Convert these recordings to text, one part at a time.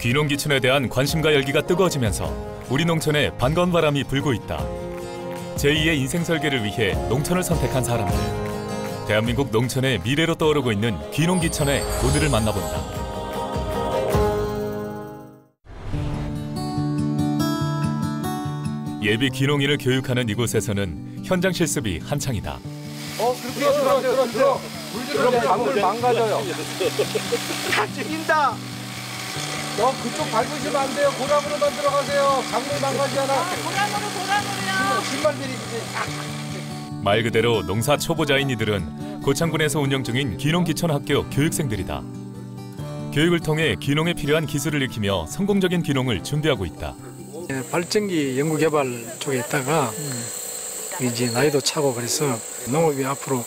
귀농귀촌에 대한 관심과 열기가 뜨거워지면서 우리 농촌에 반가운 바람이 불고 있다. 제2의 인생 설계를 위해 농촌을 선택한 사람들. 대한민국 농촌의 미래로 떠오르고 있는 귀농귀촌의 오늘을 만나본다. 예비 귀농인을 교육하는 이곳에서는 현장 실습이 한창이다. 그렇죠. 그럼 작물 망가져요. 다 죽인다. 그쪽 밟으시면 안 돼요. 고랑으로만 들어가세요. 작물 망가지잖아. 고랑으로요. 신발들이 말 그대로 농사 초보자인 이들은 고창군에서 운영 중인 귀농귀촌학교 교육생들이다. 교육을 통해 귀농에 필요한 기술을 익히며 성공적인 귀농을 준비하고 있다. 발전기 연구개발 쪽에 있다가 이제 나이도 차고 그래서 농업이 앞으로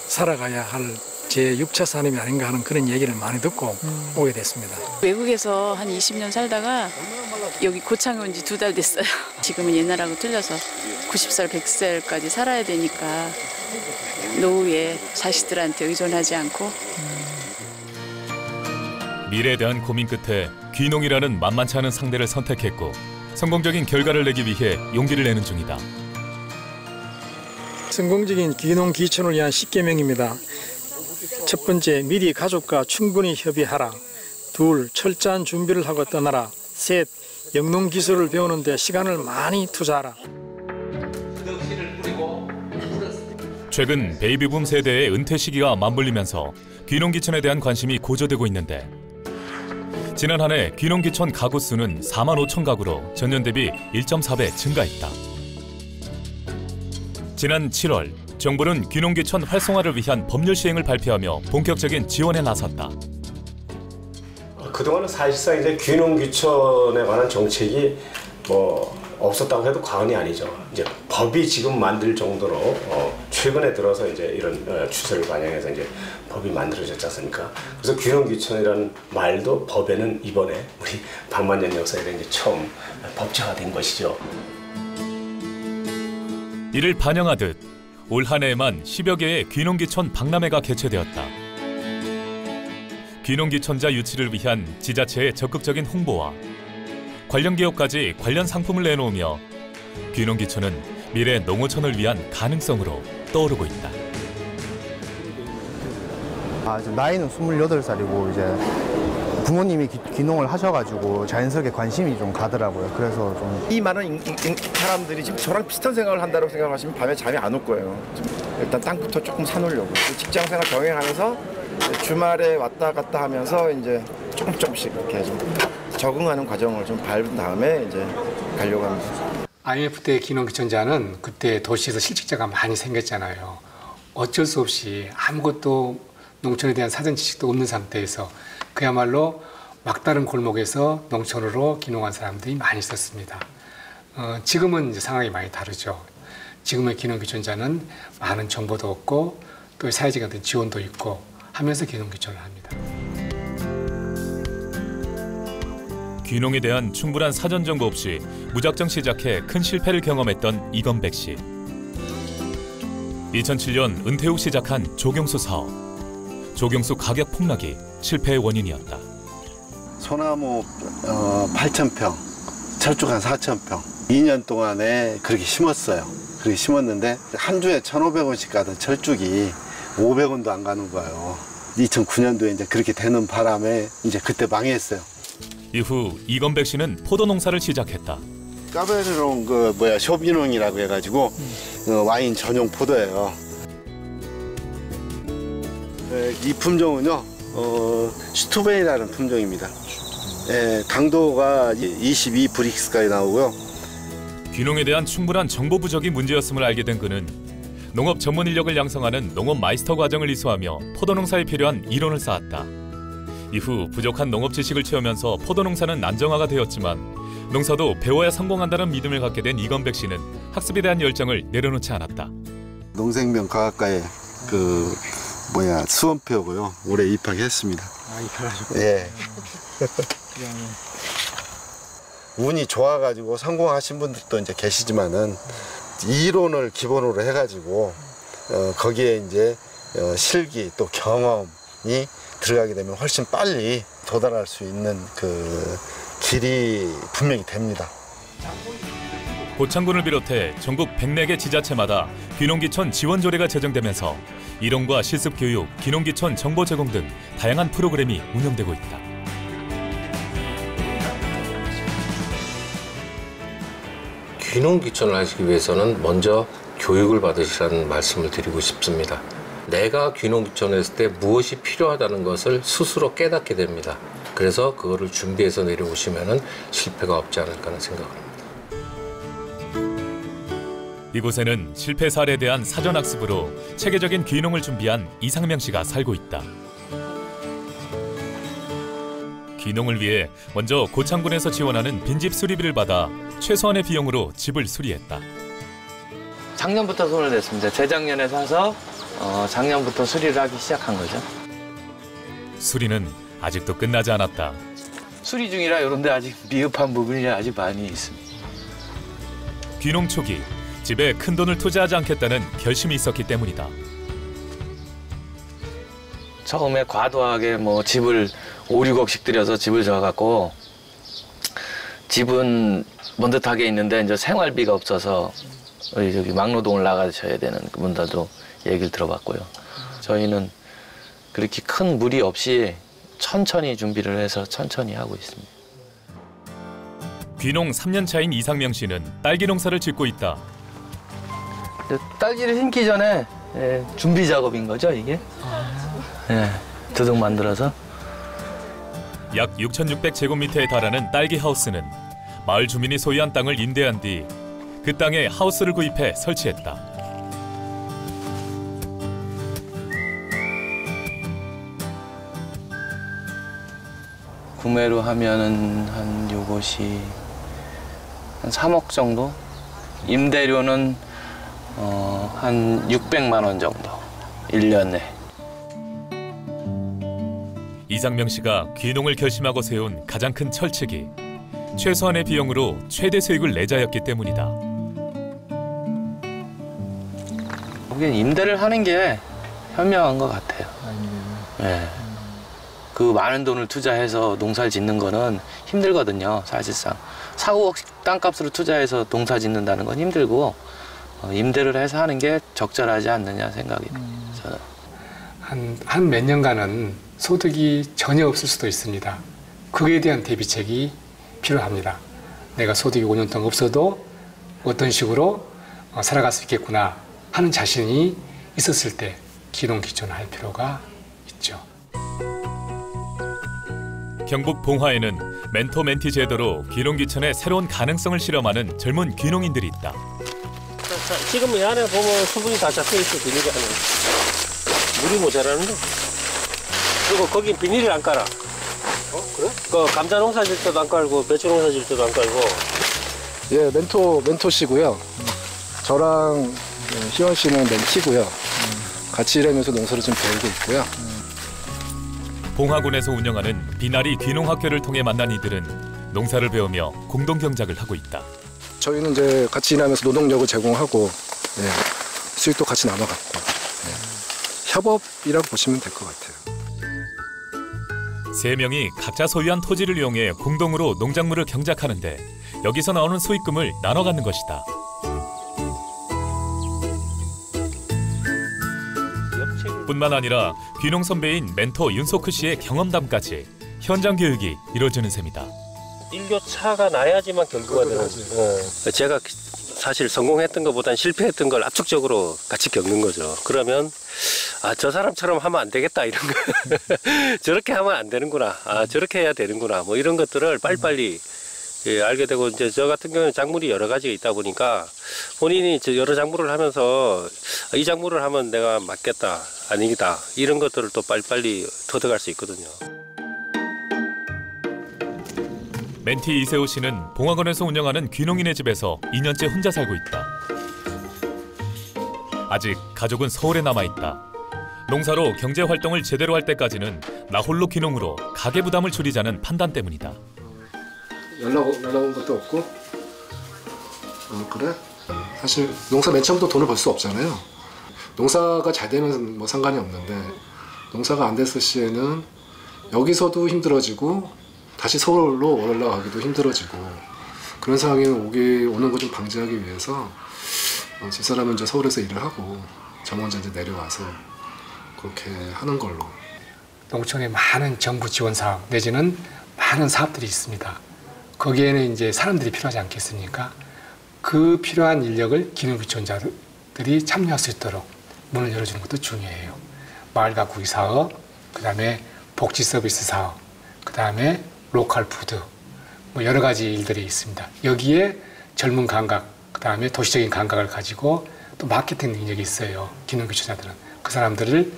살아가야 할 제6차 산업이 아닌가 하는 그런 얘기를 많이 듣고 오게 됐습니다. 외국에서 한 20년 살다가 여기 고창에 온 지 2달 됐어요. 지금은 옛날하고 틀려서 90살, 100살까지 살아야 되니까 노후에 자식들한테 의존하지 않고. 미래에 대한 고민 끝에 귀농이라는 만만치 않은 상대를 선택했고 성공적인 결과를 내기 위해 용기를 내는 중이다. 성공적인 귀농귀촌을 위한 10계명입니다. 첫 번째, 미리 가족과 충분히 협의하라. 둘, 철저한 준비를 하고 떠나라. 셋, 영농기술을 배우는 데 시간을 많이 투자하라. 최근 베이비붐 세대의 은퇴 시기가 맞물리면서 귀농귀촌에 대한 관심이 고조되고 있는데 지난 한 해 귀농귀촌 가구 수는 4만 5천 가구로 전년 대비 1.4배 증가했다. 지난 7월 정부는 귀농귀촌 활성화를 위한 법률 시행을 발표하며 본격적인 지원에 나섰다. 그동안은 사실상 이제 귀농귀촌에 관한 정책이 없었다고 해도 과언이 아니죠. 이제 법이 지금 만들 정도로 최근에 들어서 이제 이런 추세를 반영해서 이제 법이 만들어졌지 않습니까? 그래서 귀농귀촌이라는 말도 법에는 이번에 우리 박만년 역사에 이제 처음 법제화된 것이죠. 이를 반영하듯 올 한 해에만 10여 개의 귀농귀촌 박람회가 개최되었다. 귀농귀촌자 유치를 위한 지자체의 적극적인 홍보와 관련 기업까지 관련 상품을 내놓으며 귀농귀촌은 미래 농어촌을 위한 가능성으로 떠오르고 있다. 나이는 28살이고 이제 부모님이 귀농을 하셔가지고 자연스럽게 관심이 좀 가더라고요. 그래서 좀 이 많은 사람들이 지금 저랑 비슷한 생각을 한다고 생각하시면 밤에 잠이 안 올 거예요. 일단 땅부터 조금 사놓으려고 직장생활 병행하면서 주말에 왔다 갔다 하면서 이제 조금씩 이렇게 좀 적응하는 과정을 좀 밟은 다음에 이제 가려고 합니다. IMF 때 귀농귀촌자는 그때 도시에서 실직자가 많이 생겼잖아요. 어쩔 수 없이 아무것도 농촌에 대한 사전 지식도 없는 상태에서 그야말로 막다른 골목에서 농촌으로 귀농한 사람들이 많이 있었습니다. 지금은 이제 상황이 많이 다르죠. 지금의 귀농귀촌자는 많은 정보도 얻고 또 사회적인 지원도 있고 하면서 귀농귀촌을 합니다. 귀농에 대한 충분한 사전 정보 없이 무작정 시작해 큰 실패를 경험했던 이건백 씨. 2007년 은퇴 후 시작한 조경수 사업. 조경수 가격 폭락이 실패의 원인이었다. 소나무 8,000평, 철쭉 한 4,000평. 2년 동안에 그렇게 심었어요. 그렇게 심었는데 한 주에 1,500원씩 가던 철쭉이 500원도 안 가는 거예요. 2009년도에 이제 그렇게 되는 바람에 이제 그때 망했어요. 이후 이건백 씨는 포도 농사를 시작했다. 까베르롱 쇼비뇽이라고 해가지고 와인 전용 포도예요. 이 품종은요, 슈투베이라는 품종입니다. 당도가 22 브릭스까지 나오고요. 귀농에 대한 충분한 정보 부족이 문제였음을 알게 된 그는 농업 전문 인력을 양성하는 농업 마이스터 과정을 이수하며 포도 농사에 필요한 이론을 쌓았다. 이후 부족한 농업 지식을 채우면서 포도 농사는 안정화가 되었지만 농사도 배워야 성공한다는 믿음을 갖게 된 이건백 씨는 학습에 대한 열정을 내려놓지 않았다. 농생명 과학과에 수험표고요. 올해 입학했습니다. 입학하셨군요. 예. 운이 좋아가지고 성공하신 분들도 이제 계시지만은 이론을 기본으로 해가지고 거기에 이제 실기 또 경험이 들어가게 되면 훨씬 빨리 도달할 수 있는 그 길이 분명히 됩니다. 고창군을 비롯해 전국 104개 지자체마다 귀농귀촌 지원 조례가 제정되면서 이론과 실습 교육, 귀농귀촌 정보 제공 등 다양한 프로그램이 운영되고 있다. 귀농귀촌을 하시기 위해서는 먼저 교육을 받으시라는 말씀을 드리고 싶습니다. 내가 귀농귀촌을 했을 때 무엇이 필요하다는 것을 스스로 깨닫게 됩니다. 그래서 그거를 준비해서 내려오시면 실패가 없지 않을까 하는 생각을 합니다. 이곳에는 실패 사례에 대한 사전학습으로 체계적인 귀농을 준비한 이상명 씨가 살고 있다. 귀농을 위해 먼저 고창군에서 지원하는 빈집 수리비를 받아 최소한의 비용으로 집을 수리했다. 작년부터 손을 댔습니다. 재작년에 사서 작년부터 수리를 하기 시작한 거죠. 수리는 아직도 끝나지 않았다. 수리 중이라 이런데 아직 미흡한 부분이 아직 많이 있습니다. 귀농 초기 집에 큰 돈을 투자하지 않겠다는 결심이 있었기 때문이다. 처음에 과도하게 뭐 집을 5, 6억씩 들여서 집을 져갖고 집은 먼듯하게 있는데 이제 생활비가 없어서 저기 막노동을 나가셔야 되는 분들도 얘기를 들어봤고요. 저희는 그렇게 큰 무리 없이 천천히 준비를 해서 천천히 하고 있습니다. 귀농 3년 차인 이상명 씨는 딸기 농사를 짓고 있다. 딸기를 심기 전에 준비 작업인 거죠, 이게? 두둑 만들어서. 약 6,600제곱미터에 달하는 딸기 하우스는 마을 주민이 소유한 땅을 임대한 뒤 그 땅에 하우스를 구입해 설치했다. 구매로 하면은 한 요것이 한 3억 정도? 임대료는 한 600만 원 정도, 1년에. 이상명 씨가 귀농을 결심하고 세운 가장 큰 철칙이 최소한의 비용으로 최대 수익을 내자였기 때문이다. 거긴 임대를 하는 게 현명한 것 같아요. 네. 그 많은 돈을 투자해서 농사를 짓는 거는 힘들거든요, 사실상. 4, 5억씩 땅값으로 투자해서 농사 짓는다는 건 힘들고 임대를 해서 하는 게 적절하지 않느냐 생각이 저는. 한 몇 년간은 소득이 전혀 없을 수도 있습니다. 그에 대한 대비책이 필요합니다. 내가 소득이 5년 동안 없어도 어떤 식으로 살아갈 수 있겠구나 하는 자신이 있었을 때 귀농귀촌을 할 필요가 있죠. 경북 봉화에는 멘토-멘티 제도로 귀농귀촌의 새로운 가능성을 실험하는 젊은 귀농인들이 있다. 지금 이 안에 보면 수분이 다 잡혀있어, 비닐이 안에. 물이 모자라는데. 그리고 거긴 비닐을 안 깔아. 그래? 그 감자 농사 질 때도 안 깔고 배추 농사 질 때도 안 깔고. 예, 멘토 씨고요. 저랑 희원 씨는 멘티고요. 같이 일하면서 농사를 좀 배우고 있고요. 봉화군에서 운영하는 비나리 귀농학교를 통해 만난 이들은 농사를 배우며 공동 경작을 하고 있다. 저희는 이제 같이 일하면서 노동력을 제공하고 수익도 같이 나눠갖고 협업이라고 보시면 될 것 같아요. 세 명이 각자 소유한 토지를 이용해 공동으로 농작물을 경작하는데 여기서 나오는 수익금을 나눠 갖는 것이다. 뿐만 아니라 귀농 선배인 멘토 윤소크 씨의 경험담까지 현장 교육이 이루어지는 셈이다. 일교차가 나야지만 결과가 되는 거죠. 제가 사실 성공했던 것보다는 실패했던 걸 압축적으로 같이 겪는 거죠. 그러면 저 사람처럼 하면 안 되겠다 이런 거. 저렇게 하면 안 되는구나. 저렇게 해야 되는구나. 뭐 이런 것들을 빨리빨리 알게 되고, 이제 저 같은 경우는 작물이 여러 가지가 있다 보니까 본인이 여러 작물을 하면서 이 작물을 하면 내가 맞겠다, 아니겠다 이런 것들을 또 빨리빨리 터득할 수 있거든요. 멘티 이세호 씨는 봉화군에서 운영하는 귀농인의 집에서 2년째 혼자 살고 있다. 아직 가족은 서울에 남아있다. 농사로 경제활동을 제대로 할 때까지는 나 홀로 귀농으로 가계 부담을 줄이자는 판단 때문이다. 연락 온 것도 없고? 그래? 사실 농사 맨 처음부터 돈을 벌 수 없잖아요. 농사가 잘 되면 뭐 상관이 없는데 농사가 안 됐을 시에는 여기서도 힘들어지고 다시 서울로 올라가기도 힘들어지고 그런 상황에 오는 거 좀 방지하기 위해서 집사람은 이제 서울에서 일을 하고 저 먼저 이제 내려와서 그렇게 하는 걸로. 농촌에 많은 정부 지원 사업 내지는 많은 사업들이 있습니다. 거기에는 이제 사람들이 필요하지 않겠습니까? 그 필요한 인력을 기능구청자들이 참여할 수 있도록 문을 열어주는 것도 중요해요. 마을 가꾸기 사업, 그다음에 복지 서비스 사업, 그다음에 로컬 푸드, 뭐 여러 가지 일들이 있습니다. 여기에 젊은 감각, 그다음에 도시적인 감각을 가지고 또 마케팅 능력이 있어요. 기능구청자들은 그 사람들을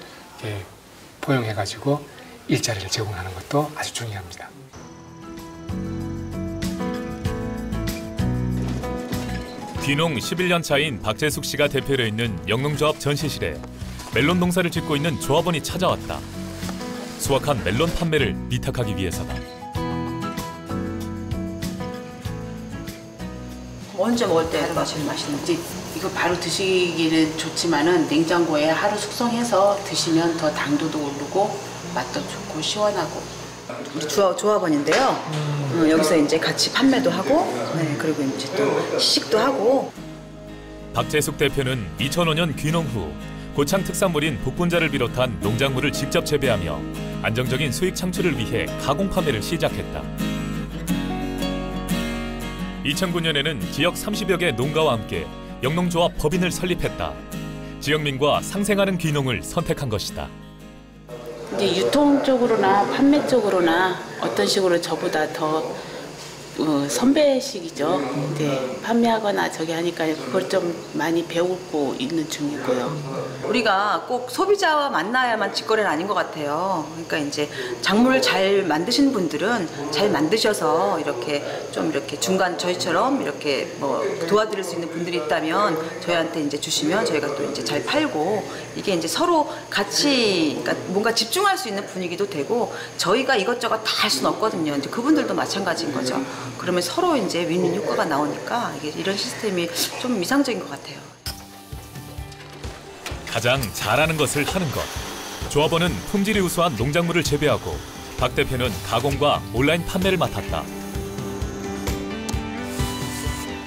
포용해가지고 일자리를 제공하는 것도 아주 중요합니다. 귀농 11년 차인 박재숙 씨가 대표로 있는 영농조합 전시실에 멜론 농사를 짓고 있는 조합원이 찾아왔다. 수확한 멜론 판매를 위탁하기 위해서다. 먼저 먹을 때가 제일 맛있는지 이거 바로 드시기는 좋지만은 냉장고에 하루 숙성해서 드시면 더 당도도 오르고 맛도 좋고 시원하고. 우리 조합원인데요. 여기서 이제 같이 판매도 하고, 네, 그리고 이제 또 시식도 하고. 박재숙 대표는 2005년 귀농 후 고창 특산물인 복분자를 비롯한 농작물을 직접 재배하며 안정적인 수익 창출을 위해 가공 판매를 시작했다. 2009년에는 지역 30여 개 농가와 함께 영농조합 법인을 설립했다. 지역민과 상생하는 귀농을 선택한 것이다. 이제 유통 쪽으로나 판매 쪽으로나 어떤 식으로 저보다 더 선배식이죠. 네, 판매하거나 저기 하니까 그걸 좀 많이 배우고 있는 중이고요. 우리가 꼭 소비자와 만나야만 직거래는 아닌 것 같아요. 그러니까 이제 작물을 잘 만드신 분들은 잘 만드셔서 이렇게 좀 이렇게 중간 저희처럼 이렇게 뭐 도와드릴 수 있는 분들이 있다면 저희한테 이제 주시면 저희가 또 이제 잘 팔고 이게 이제 서로 같이 그러니까 뭔가 집중할 수 있는 분위기도 되고 저희가 이것저것 다 할 수는 없거든요. 이제 그분들도 마찬가지인 거죠. 그러면 서로 이제 윈윈 효과가 나오니까 이게 이런 시스템이 좀 이상적인 것 같아요. 가장 잘하는 것을 하는 것. 조합원은 품질이 우수한 농작물을 재배하고 박 대표는 가공과 온라인 판매를 맡았다.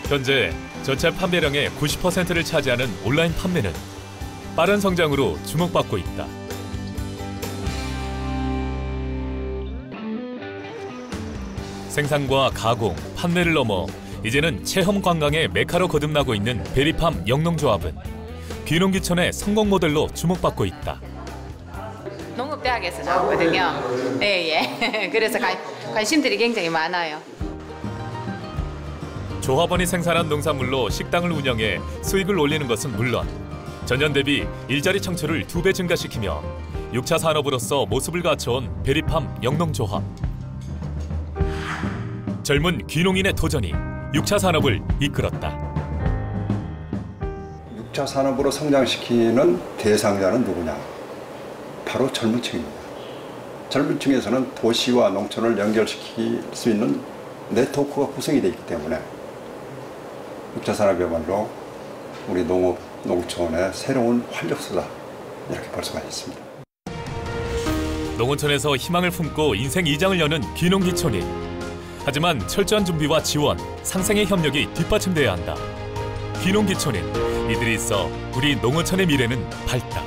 현재 전체 판매량의 90%를 차지하는 온라인 판매는 빠른 성장으로 주목받고 있다. 생산과 가공, 판매를 넘어 이제는 체험 관광의 메카로 거듭나고 있는 베리팜 영농조합은 귀농귀촌의 성공 모델로 주목받고 있다. 농업대학에서 나왔거든요. 예. 그래서 관심들이 굉장히 많아요. 조합원이 생산한 농산물로 식당을 운영해 수익을 올리는 것은 물론 전년 대비 일자리 창출을 2배 증가시키며 6차 산업으로서 모습을 갖춰온 베리팜 영농조합. 젊은 귀농인의 도전이 6차 산업을 이끌었다. 6차 산업으로 성장시키는 대상자는 누구냐? 바로 젊은 층입니다. 젊은 층에서는 도시와 농촌을 연결시킬 수 있는 네트워크가 구성이 되어 있기 때문에 6차 산업이야말로 우리 농업, 농촌의 새로운 활력소다 이렇게 볼 수가 있습니다. 농어촌에서 희망을 품고 인생 2장을 여는 귀농귀촌인. 하지만 철저한 준비와 지원, 상생의 협력이 뒷받침돼야 한다. 귀농귀촌인, 이들이 있어 우리 농어촌의 미래는 밝다.